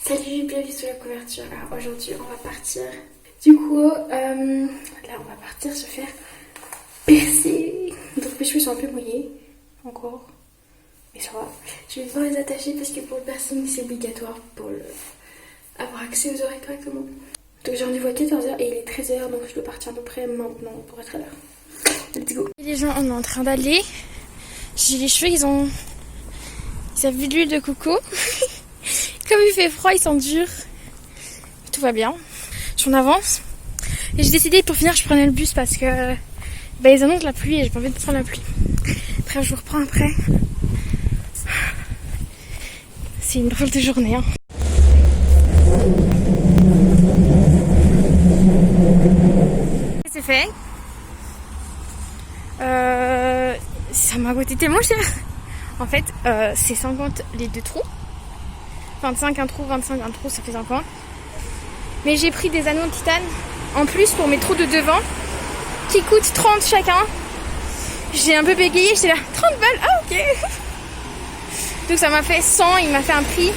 Salut, bienvenue sur la couverture. Alors aujourd'hui on va partir. Du coup, là on va partir se faire percer. Donc mes cheveux sont un peu mouillés encore, mais ça va. Je vais devoir les attacher parce que pour le piercing c'est obligatoire pour avoir accès aux oreilles correctement. Donc j'ai rendez-vous à 14h et il est 13h, donc je dois partir à peu près maintenant pour être à l'heure. Let's go. Les gens, on est en train d'aller. J'ai les cheveux, ils avaient de l'huile de coco. Comme il fait froid, ils sont durs. Tout va bien. Je suis en avance. Et j'ai décidé pour finir, je prenais le bus parce que ils annoncent la pluie et j'ai pas envie de prendre la pluie. Bref, je vous reprends après. C'est une drôle de journée. Hein. C'est fait. Ça m'a coûté tellement cher. En fait, c'est 50 les deux trous. 25 un trou, 25 un trou, ça fait 50. Mais j'ai pris des anneaux en titane en plus pour mes trous de devant qui coûtent 30 chacun. J'ai un peu bégayé, j'étais là, 30 balles, ah ok. Donc ça m'a fait 100, il m'a fait un prix.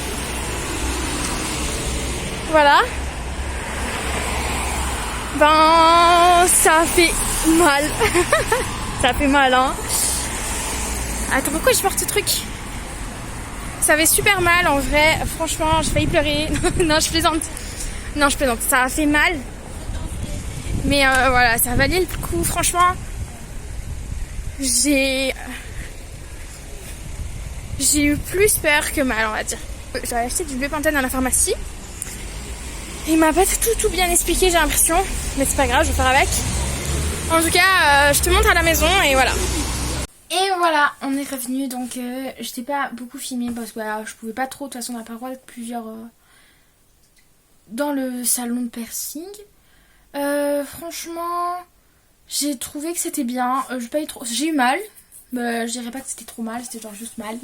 Voilà. Ça fait mal. Ça fait mal, hein. Attends, pourquoi je porte ce truc ? Ça fait super mal en vrai, franchement j'ai failli pleurer. Non, je plaisante. Non, je plaisante, ça a fait mal. Mais voilà, ça a valu le coup, franchement. J'ai eu plus peur que mal, on va dire. J'avais acheté du Bepanthen à la pharmacie. Il m'a pas tout bien expliqué, j'ai l'impression. Mais c'est pas grave, je vais faire avec. En tout cas, je te montre à la maison et voilà. Et voilà, on est revenu, donc je t'ai pas beaucoup filmé parce que je pouvais pas trop, de toute façon on n'a pas le droit d'être plusieurs dans le salon de piercing. Franchement, j'ai trouvé que c'était bien, j'ai eu mal, mais je dirais pas que c'était trop mal, c'était genre juste mal.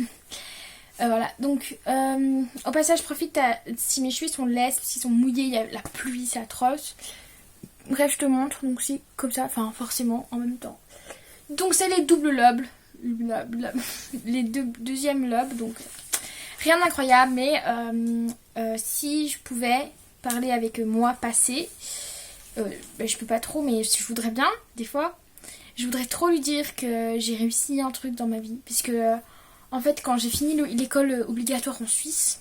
Voilà, donc au passage je profite, si mes cheveux sont lisses, s'ils sont mouillés, il y a la pluie, c'est atroce. Bref, je te montre, donc c'est comme ça, enfin forcément en même temps. Donc c'est les doubles lobes, les deuxièmes lobes, donc rien d'incroyable, mais si je pouvais parler avec moi passé, je peux pas trop, mais je voudrais bien, des fois, je voudrais trop lui dire que j'ai réussi un truc dans ma vie, puisque en fait quand j'ai fini l'école obligatoire en Suisse,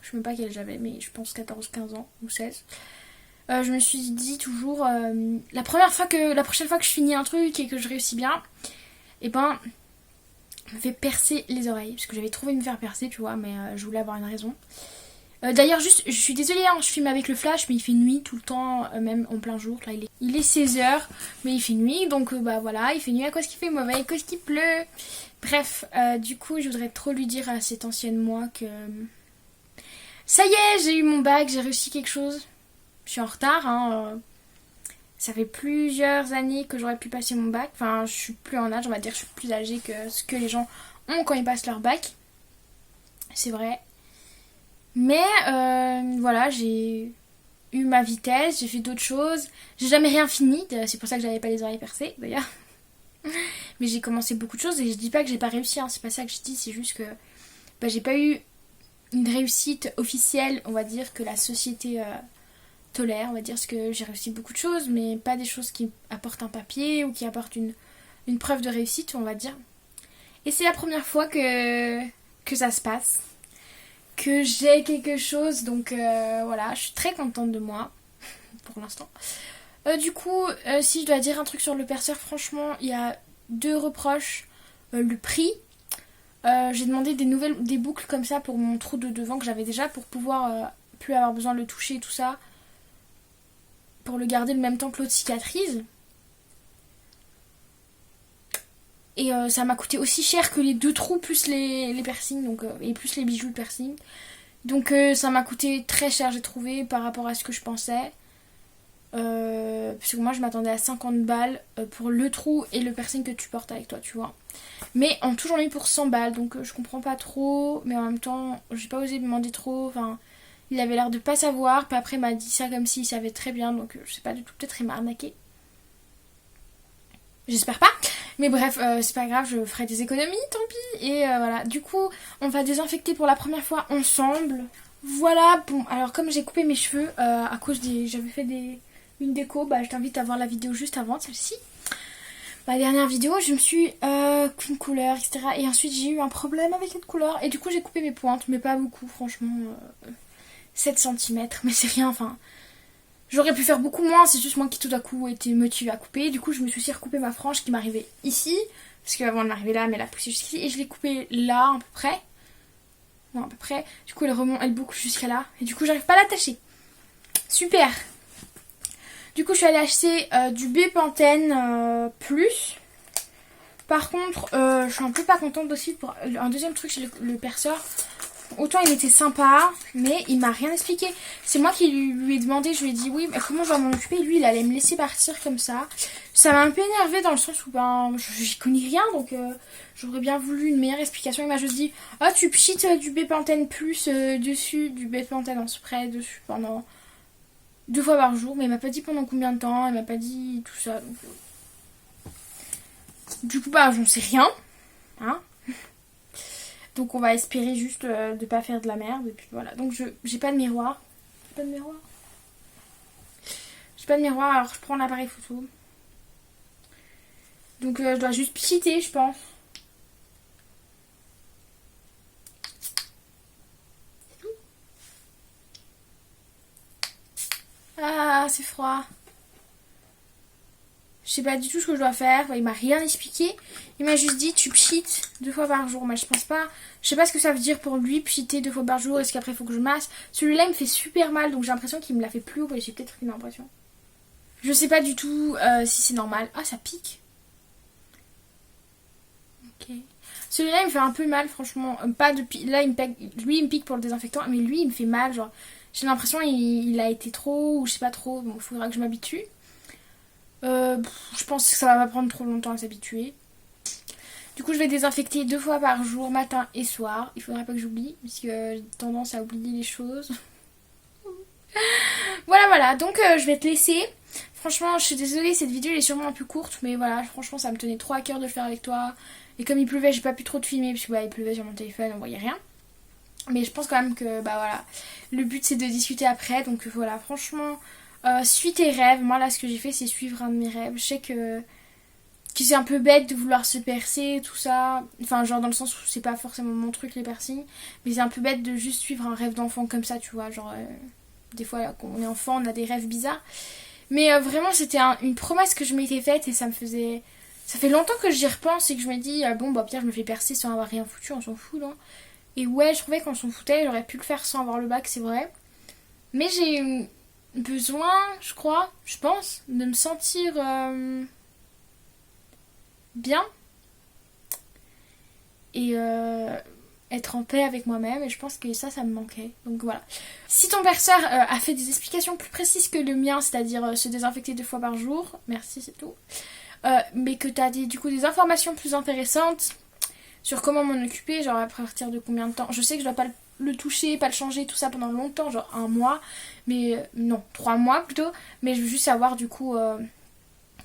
je sais même pas quel j'avais, mais je pense 14, 15 ans ou 16. Je me suis dit toujours, la prochaine fois que je finis un truc et que je réussis bien, je me fais percer les oreilles. Parce que j'avais trouvé me faire percer, tu vois, mais je voulais avoir une raison. D'ailleurs, juste, je suis désolée, hein, je filme avec le flash, mais il fait nuit tout le temps, même en plein jour. Là, il est 16h, mais il fait nuit, donc voilà, il fait nuit à cause qu'il fait mauvais, à cause qu'il pleut. Bref, du coup, je voudrais trop lui dire à cette ancienne moi que ça y est, j'ai eu mon bac, j'ai réussi quelque chose. Je suis en retard, hein. Ça fait plusieurs années que j'aurais pu passer mon bac. Enfin, je suis plus en âge, on va dire, je suis plus âgée que ce que les gens ont quand ils passent leur bac. C'est vrai. Mais voilà, j'ai eu ma vitesse, j'ai fait d'autres choses. J'ai jamais rien fini, c'est pour ça que j'avais pas les oreilles percées d'ailleurs. Mais j'ai commencé beaucoup de choses et je dis pas que j'ai pas réussi, hein. C'est pas ça que je dis, c'est juste que j'ai pas eu une réussite officielle, on va dire, que la société tolère, on va dire, parce que j'ai réussi beaucoup de choses, mais pas des choses qui apportent un papier ou qui apportent une preuve de réussite, on va dire. Et c'est la première fois que ça se passe, que j'ai quelque chose, donc voilà, je suis très contente de moi, pour l'instant. Du coup, si je dois dire un truc sur le perceur, franchement, il y a 2 reproches. Le prix, j'ai demandé des boucles comme ça pour mon trou de devant que j'avais déjà, pour pouvoir plus avoir besoin de le toucher et tout ça, pour le garder le même temps que l'autre cicatrise. Et ça m'a coûté aussi cher que les 2 trous plus les piercings, donc, et plus les bijoux de piercing. Donc ça m'a coûté très cher, j'ai trouvé, par rapport à ce que je pensais. Parce que moi je m'attendais à 50 balles pour le trou et le piercing que tu portes avec toi, tu vois. Mais on toujours mis pour 100 balles, donc je comprends pas trop. Mais en même temps, j'ai pas osé demander trop, enfin... Il avait l'air de pas savoir, puis après il m'a dit ça comme s'il savait très bien, donc je sais pas du tout, peut-être il m'a arnaqué. J'espère pas. Mais bref, c'est pas grave, je ferai des économies, tant pis. Et voilà, du coup, on va désinfecter pour la première fois ensemble. Voilà, bon, alors comme j'ai coupé mes cheveux à cause j'avais fait une déco, bah je t'invite à voir la vidéo juste avant celle-ci. Ma dernière vidéo, je me suis qu'une couleur, etc. Et ensuite j'ai eu un problème avec cette couleur. Et du coup j'ai coupé mes pointes, mais pas beaucoup, franchement. 7 cm, mais c'est rien, enfin. J'aurais pu faire beaucoup moins, c'est juste moi qui tout à coup était motivée à couper. Du coup je me suis aussi recoupé ma frange qui m'arrivait ici. Parce qu'avant de m'arriver là, mais elle a poussé jusqu'ici. Et je l'ai coupée là à peu près. Non, à peu près. Du coup, elle remonte, elle boucle jusqu'à là. Et du coup, j'arrive pas à l'attacher. Super. Du coup, je suis allée acheter du Bepanthen plus. Par contre, je suis un peu pas contente aussi pour un deuxième truc chez le perceur. Autant il était sympa, mais il m'a rien expliqué. C'est moi qui lui ai demandé, je lui ai dit oui, mais comment je dois m'en occuper. Lui, il allait me laisser partir comme ça. Ça m'a un peu énervée dans le sens où ben, j'y connais rien, donc j'aurais bien voulu une meilleure explication. Il m'a juste dit, ah tu pchites du Bepanthen plus dessus, du Bepanthen en spray dessus pendant 2 fois par jour. Mais il m'a pas dit pendant combien de temps, il m'a pas dit tout ça. Donc, du coup, bah j'en sais rien. Hein. Donc on va espérer juste de pas faire de la merde. Et puis voilà. Donc j'ai pas de miroir. J'ai pas de miroir. J'ai pas de miroir, alors je prends l'appareil photo. Donc je dois juste pchiter, je pense. C'est tout. Ah, c'est froid. Je sais pas du tout ce que je dois faire. Il m'a rien expliqué. Il m'a juste dit tu pchites 2 fois par jour. Mais je pense pas. Je sais pas ce que ça veut dire pour lui, pchiter 2 fois par jour. Est-ce qu'après il faut que je masse? Celui-là il me fait super mal. Donc j'ai l'impression qu'il me l'a fait plus haut. J'ai peut-être une impression. Je sais pas du tout si c'est normal. Ah, ça pique. Ok. Celui-là il me fait un peu mal, franchement. Pas de là il me pique. Lui il me pique pour le désinfectant. Mais lui il me fait mal. Genre j'ai l'impression il a été trop. Ou je sais pas trop. Bon, il faudra que je m'habitue. Je pense que ça va pas prendre trop longtemps à s'habituer. Du coup je vais désinfecter 2 fois par jour, matin et soir. Il faudra pas que j'oublie, parce que j'ai tendance à oublier les choses. Voilà, donc je vais te laisser. Franchement je suis désolée, cette vidéo elle est sûrement un peu courte. Mais voilà, franchement ça me tenait trop à cœur de le faire avec toi. Et comme il pleuvait, j'ai pas pu trop te filmer, parce que bah, il pleuvait sur mon téléphone, on voyait rien. Mais je pense quand même que bah voilà, le but c'est de discuter après. Donc voilà, franchement... suis tes rêves. Moi là ce que j'ai fait c'est suivre un de mes rêves. Je sais que c'est un peu bête de vouloir se percer, tout ça. Enfin genre dans le sens où c'est pas forcément mon truc les piercings. Mais c'est un peu bête de juste suivre un rêve d'enfant comme ça, tu vois. Genre des fois quand on est enfant on a des rêves bizarres. Mais vraiment c'était une promesse que je m'étais faite et ça me faisait... Ça fait longtemps que j'y repense et que je me dis bon bah Pierre je me fais percer sans avoir rien foutu, on s'en fout non. Et ouais je trouvais qu'on s'en foutait, j'aurais pu le faire sans avoir le bac c'est vrai. Mais j'ai besoin, je crois, je pense, de me sentir bien et être en paix avec moi-même et je pense que ça me manquait. Donc voilà. Si ton perceur a fait des explications plus précises que le mien, c'est-à-dire se désinfecter 2 fois par jour, merci c'est tout, mais que tu as du coup des informations plus intéressantes sur comment m'en occuper, genre à partir de combien de temps, je sais que je dois pas le toucher, pas le changer, tout ça pendant longtemps, genre 1 mois, mais non, 3 mois plutôt, mais je veux juste savoir du coup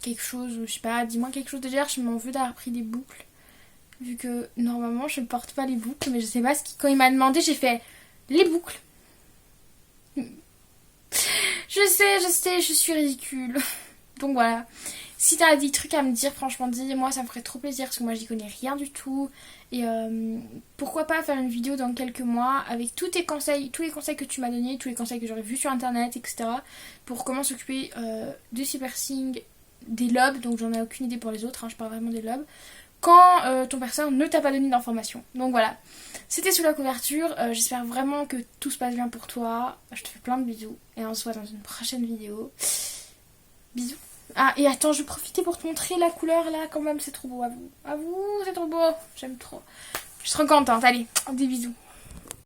quelque chose, je sais pas, dis-moi quelque chose déjà, je m'en veux d'avoir pris des boucles, vu que normalement je ne porte pas les boucles, mais je sais pas, quand il m'a demandé, j'ai fait les boucles. Je sais, je suis ridicule. Donc voilà. Si t'as des trucs à me dire, franchement dis-moi, ça me ferait trop plaisir parce que moi j'y connais rien du tout. Et pourquoi pas faire une vidéo dans quelques mois avec tous tes conseils, tous les conseils que tu m'as donnés, tous les conseils que j'aurais vus sur internet, etc. Pour comment s'occuper de ces piercings, des lobes, donc j'en ai aucune idée pour les autres, hein, je parle vraiment des lobes. Quand ton perceur ne t'a pas donné d'informations. Donc voilà, c'était sous la couverture. J'espère vraiment que tout se passe bien pour toi. Je te fais plein de bisous et on se voit dans une prochaine vidéo. Bisous. Ah, et attends, je vais profiter pour te montrer la couleur là, quand même, c'est trop beau, à vous. À vous, c'est trop beau, j'aime trop. Je suis trop contente, allez, des bisous.